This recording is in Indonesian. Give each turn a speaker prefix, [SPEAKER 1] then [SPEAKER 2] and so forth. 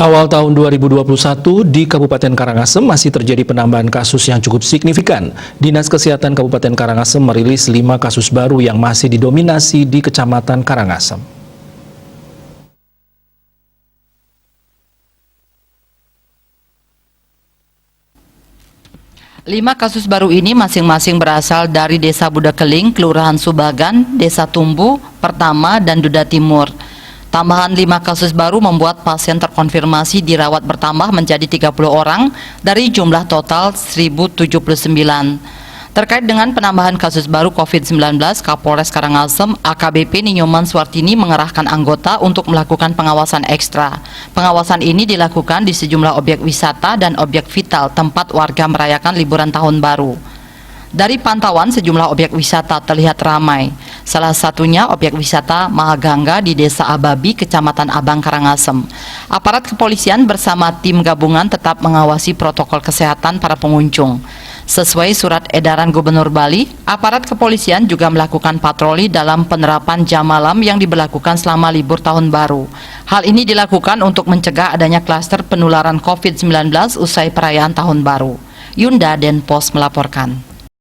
[SPEAKER 1] Awal tahun 2021 di Kabupaten Karangasem masih terjadi penambahan kasus yang cukup signifikan. Dinas Kesehatan Kabupaten Karangasem merilis 5 kasus baru yang masih didominasi di Kecamatan Karangasem.
[SPEAKER 2] Lima kasus baru ini masing-masing berasal dari Desa Budakeling, Kelurahan Subagan, Desa Tumbu, Pertama, dan Duda Timur. Tambahan 5 kasus baru membuat pasien terkonfirmasi dirawat bertambah menjadi 30 orang dari jumlah total 1079. Terkait dengan penambahan kasus baru COVID-19, Kapolres Karangasem AKBP Ninyoman Swartini mengerahkan anggota untuk melakukan pengawasan ekstra. Pengawasan ini dilakukan di sejumlah objek wisata dan objek vital tempat warga merayakan liburan tahun baru. Dari pantauan sejumlah objek wisata terlihat ramai. Salah satunya objek wisata Mahagangga di Desa Ababi, Kecamatan Abang, Karangasem. Aparat kepolisian bersama tim gabungan tetap mengawasi protokol kesehatan para pengunjung. Sesuai surat edaran Gubernur Bali, aparat kepolisian juga melakukan patroli dalam penerapan jam malam yang diberlakukan selama libur tahun baru. Hal ini dilakukan untuk mencegah adanya klaster penularan COVID-19 usai perayaan tahun baru. Yunda Denpos melaporkan.